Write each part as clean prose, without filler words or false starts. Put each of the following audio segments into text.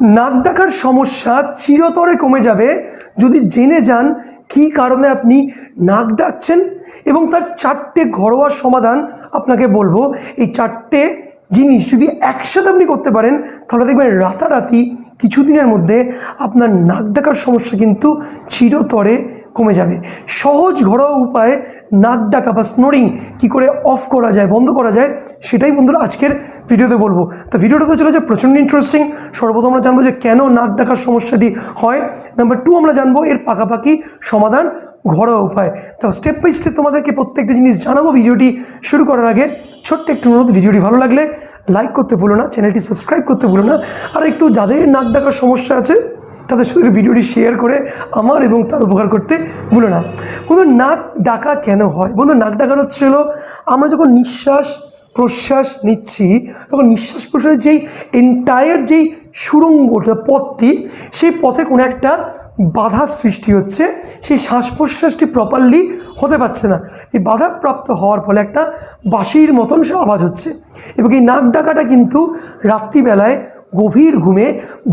নাক ডাকার সমস্যা চিরতরে কমে যাবে যদি জেনে যান কী কারণে আপনি নাক ডাকছেন এবং তার 4টে ঘরোয়া সমাধান আপনাকে বলবো। এই 4টে জিনিস যদি একসাথে আপনি করতে পারেন তাহলে দেখবেন রাতারাতি কিছুদিনের মধ্যে আপনার নাক ডাকার সমস্যা কিন্তু চিরতরে কমে যাবে। সহজ ঘরোয়া উপায়ে নাক ডাকা বা স্নোরিং কী করে অফ করা যায়, বন্ধ করা যায়, সেটাই বন্ধুরা আজকের ভিডিওতে বলবো। তো ভিডিওটা তো চলেছে প্রচণ্ড ইন্টারেস্টিং। সর্বপ্রথম আমরা জানবো যে কেন নাক ডাকার সমস্যাটি হয়। নাম্বার 2 আমরা জানবো এর পাকাপাকি সমাধান, ঘরোয়া উপায়। তো স্টেপ বাই স্টেপ তোমাদেরকে প্রত্যেকটা জিনিস জানাবো। ভিডিওটি শুরু করার আগে ছোট্ট একটু অনুরোধ, ভিডিওটি ভালো লাগলে লাইক করতে ভুলো না, চ্যানেলটি সাবস্ক্রাইব করতে ভুলো না, আর একটু যাদের নাক ডাকার সমস্যা আছে তাদের সাথে ভিডিওটি শেয়ার করে আমার এবং তার উপকার করতে ভুলো না। বন্ধু, নাক ডাকা কেন হয়? বন্ধু, নাক ডাকার হচ্ছিল আমরা যখন নিঃশ্বাস প্রশ্বাস নিচ্ছি তখন নিঃশ্বাস প্রশ্বাসের যেই এন্টায়ার যেই সুড়ঙ্গটা পথটি, সেই পথে কোনো একটা বাধা সৃষ্টি হচ্ছে, সেই শ্বাস প্রশ্বাসটি প্রপারলি হতে পারছে না। এই বাধাপ্রাপ্ত হওয়ার ফলে একটা বাঁশির মতন আওয়াজ হচ্ছে এবং এই নাক ডাকাটা কিন্তু রাত্রিবেলায় গভীর ঘুমে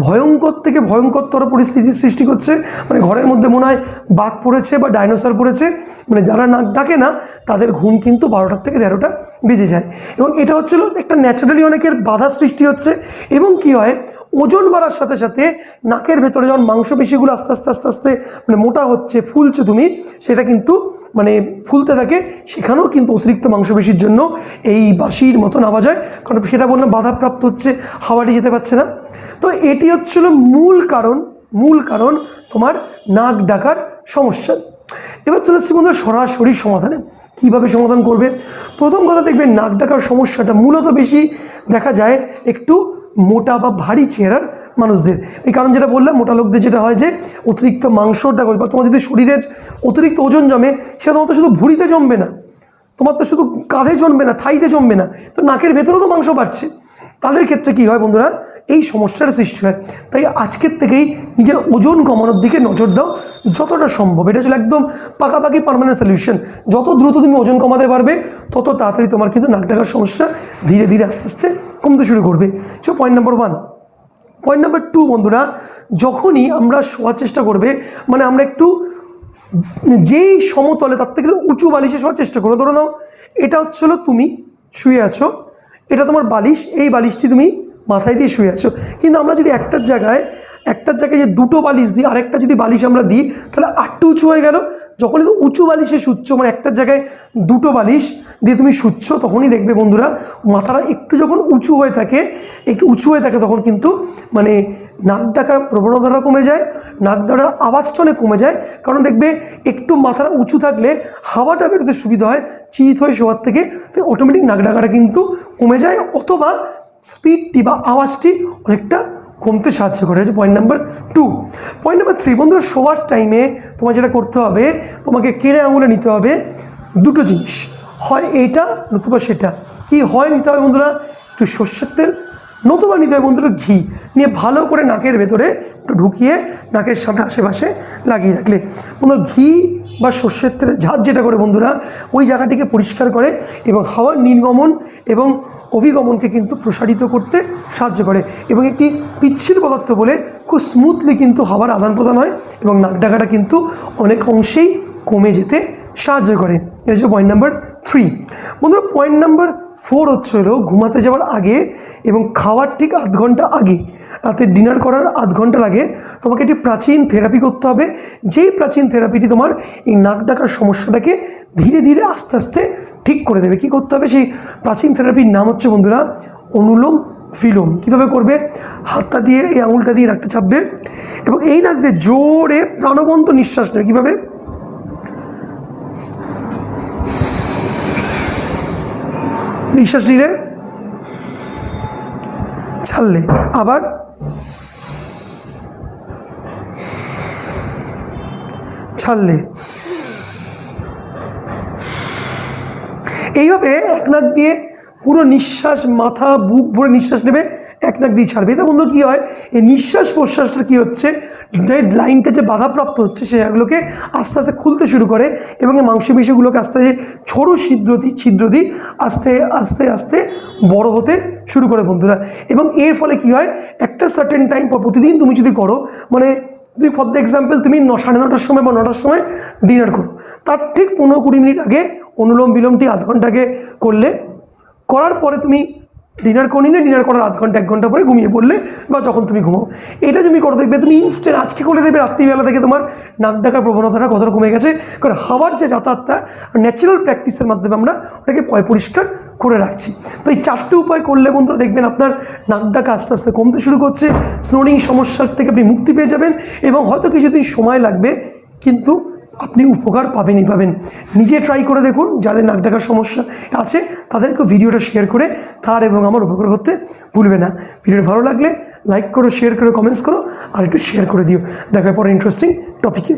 ভয়ঙ্কর থেকে ভয়ঙ্করতর পরিস্থিতির সৃষ্টি করছে। মানে ঘরের মধ্যে মনে হয় বাঘ পড়েছে বা ডাইনোসর পড়েছে। মানে যারা নাক ডাকে না তাদের ঘুম কিন্তু 12টা থেকে 13টা বেজে যায় এবং এটা হচ্ছিল একটা ন্যাচারালি অনেকের বাধা সৃষ্টি হচ্ছে। এবং কি হয়, ওজন বাড়ার সাথে সাথে নাকের ভেতরে যখন মাংসপেশিগুলো আস্তে আস্তে আস্তে আস্তে মানে মোটা হচ্ছে, ফুলছে তুমি, সেটা কিন্তু মানে ফুলতে থাকে, সেখানেও কিন্তু অতিরিক্ত মাংসপেশির জন্য এই বাঁশির মতন আওয়াজ হয়। কারণ সেটা বললাম বাধাপ্রাপ্ত হচ্ছে, হাওয়াটি যেতে পারছে না। তো এটি হচ্ছিল মূল কারণ তোমার নাক ডাকার সমস্যা। এবার চলে এসেছি বন্ধুরা সরাসরি সমাধানে। কীভাবে সমাধান করবে? প্রথম কথা, দেখবে নাক ডাকার সমস্যাটা মূলত বেশি দেখা যায় একটু মোটা বা ভারী চেহারার মানুষদের। এই কারণ যেটা বললাম, মোটা লোকদের যেটা হয় যে অতিরিক্ত মাংসটা করে, বা তোমার যদি শরীরের অতিরিক্ত ওজন জমে, সেটা তোমার তো শুধু ভুঁড়িতে জমবে না, তোমার তো শুধু কাঁধে জমবে না, থাইতে জমবে না, তো নাকের ভেতরেও তো মাংস বাড়ছে। তাদের ক্ষেত্রে কী হয় বন্ধুরা, এই সমস্যার সৃষ্টি হয়। তাই আজকের থেকেই নিজের ওজন কমানোর দিকে নজর দাও যতটা সম্ভব। এটা ছিল একদম পাকাপাকি পার্মানেন্ট সলিউশন। যত দ্রুত তুমি ওজন কমাতে পারবে তত তাড়াতাড়ি তোমার কিন্তু নাক ডাকার সমস্যা ধীরে ধীরে আস্তে আস্তে কমতে শুরু করবে। So point number 1। Point number 2 বন্ধুরা, যখনই আমরা শোয়ার চেষ্টা করবে, মানে আমরা একটু যেই সমতলে তার থেকে উঁচু বালিশে শোয়ার চেষ্টা করো। ধরো নাও এটা হচ্ছিল তুমি শুয়ে আছো, এটা তোমার বালিশ, এই বালিশটি তুমি মাথায় দিয়ে শুয়ে আছো। কিন্তু আমরা যদি একটার জায়গায় যে দুটো বালিশ দিই, আরেকটা যদি বালিশ আমরা দিই, তাহলে আটটু উঁচু হয়ে গেল। যখনই তো উঁচু বালিশে শুচ্ছ, মানে একটার জায়গায় দুটো বালিশ দিয়ে তুমি শুচ্ছ, তখনই দেখবে বন্ধুরা মাথাটা একটু যখন উঁচু হয়ে থাকে তখন কিন্তু মানে নাক ডাকার প্রবণতাটা কমে যায়, নাক ডাকার আওয়াজটা অনেক কমে যায়। কারণ দেখবে একটু মাথাটা উঁচু থাকলে হাওয়াটা বেরোতে সুবিধা হয় চিত হয়ে শোয়ার থেকে, তো অটোমেটিক নাক ডাকাটা কিন্তু কমে যায়, অথবা স্পিডটি বা আওয়াজটি অনেকটা কমতে সাহায্য করে। Point number 2। পয়েন্ট নাম্বার 3 বন্ধুরা, শোয়ার টাইমে তোমার যেটা করতে হবে, তোমাকে কেড়ে আঙুলে নিতে হবে দুটো জিনিস, হয় এইটা নতুবা সেটা। কি হয় নিতে হবে বন্ধুরা? একটু সর্ষের তেল, নতুবা নিতে হবে বন্ধুরা ঘি, নিয়ে ভালো করে নাকের ভেতরে একটু ঢুকিয়ে নাকের সামনে আশেপাশে লাগিয়ে রাখলে বন্ধুরা ঘি বা সর্ষের তেলের ঝাঁজ যেটা করে বন্ধুরা ওই জায়গাটিকে পরিষ্কার করে এবং হাওয়ার নির্গমন এবং অভিগমনকে কিন্তু প্রসারিত করতে সাহায্য করে এবং একটি পিচ্ছিল পদার্থ বলে খুব স্মুথলি কিন্তু হাওয়ার আদান প্রদান হয় এবং নাক ডাকাটা কিন্তু অনেক অংশেই কমে যেতে সাহায্য করে। এটা হচ্ছে পয়েন্ট নাম্বার 3 বন্ধুরা। পয়েন্ট নাম্বার 4 হচ্ছে হলো ঘুমাতে যাওয়ার আগে এবং খাওয়ার ঠিক আধ ঘন্টা আগে, রাতে ডিনার করার আধ ঘন্টার আগে তোমাকে একটি প্রাচীন থেরাপি করতে হবে। যেই প্রাচীন থেরাপিটি তোমার এই নাক ডাকার সমস্যাটাকে ধীরে ধীরে আস্তে আস্তে ঠিক করে দেবে। কী করতে হবে? সেই প্রাচীন থেরাপির নাম হচ্ছে বন্ধুরা অনুলোম বিলোম। কীভাবে করবে? হাতটা দিয়ে এই আঙুলটা দিয়ে নাকটা চাপবে এবং এই নাক দিয়ে জোরে প্রাণবন্ত নিঃশ্বাস নেবে। কীভাবে? নিঃশ্বাস নিলে, ছাড়লে, আবার ছাড়লে। এইভাবে এক নাক দিয়ে পুরো নিঃশ্বাস, মাথা বুক ভরে নিঃশ্বাস নেবে এক নাক দিয়ে ছাড়বে। এটা বন্ধু কী হয়, এই নিঃশ্বাস প্রশ্বাসটা কী হচ্ছে, যে লাইনটা যে বাধাপ্রাপ্ত হচ্ছে সেগুলোকে আস্তে আস্তে খুলতে শুরু করে এবং এই মাংসপেশিগুলোকে আস্তে আস্তে সরু ছিদ্র দিয়ে আস্তে আস্তে আস্তে বড় হতে শুরু করে বন্ধুরা। এবং এর ফলে কী হয়, একটা সার্টেন টাইম পর প্রতিদিন তুমি যদি করো, মানে তুমি ফর দ্য এক্সাম্পল তুমি 9:30টার সময় বা 9টার সময় ডিনার করো, তার ঠিক 15-20 মিনিট আগে অনুলোম বিলোমটি আধ ঘন্টা আগে করলে, করার পরে তুমি ডিনার করে নিলে, ডিনার করার আধ ঘন্টা 1 ঘন্টা পরে ঘুমিয়ে পড়লে বা যখন তুমি ঘুমাও, এটা তুমি করে দেখবে তুমি ইনস্ট্যান্ট আজকে করে দেবে রাত্রিবেলা থেকে তোমার নাক ডাকার প্রবণতাটা কতটা কমে গেছে। কারণ হাওয়ার যে যাতায়াতটা ন্যাচারাল প্র্যাকটিসের মাধ্যমে আমরা ওটাকে পরিষ্কার করে রাখছি। তো এই 4টে উপায় করলে বন্ধুরা দেখবেন আপনার নাক ডাকা আস্তে আস্তে কমতে শুরু করছে, স্নোরিং সমস্যার থেকে আপনি মুক্তি পেয়ে যাবেন এবং হয়তো কিছুদিন সময় লাগবে কিন্তু আপনি উপকার পাবেনই পাবেন। নিজে ট্রাই করে দেখুন, যাদের নাক ডাকার সমস্যা আছে তাদেরকে ভিডিওটা শেয়ার করে তার এবং আমার উপকার করতে ভুলবে না। ভিডিওটা ভালো লাগলে লাইক করো, শেয়ার করো, কমেন্টস করো আর একটু শেয়ার করে দিও। দেখা পরে ইন্টারেস্টিং টপিকে।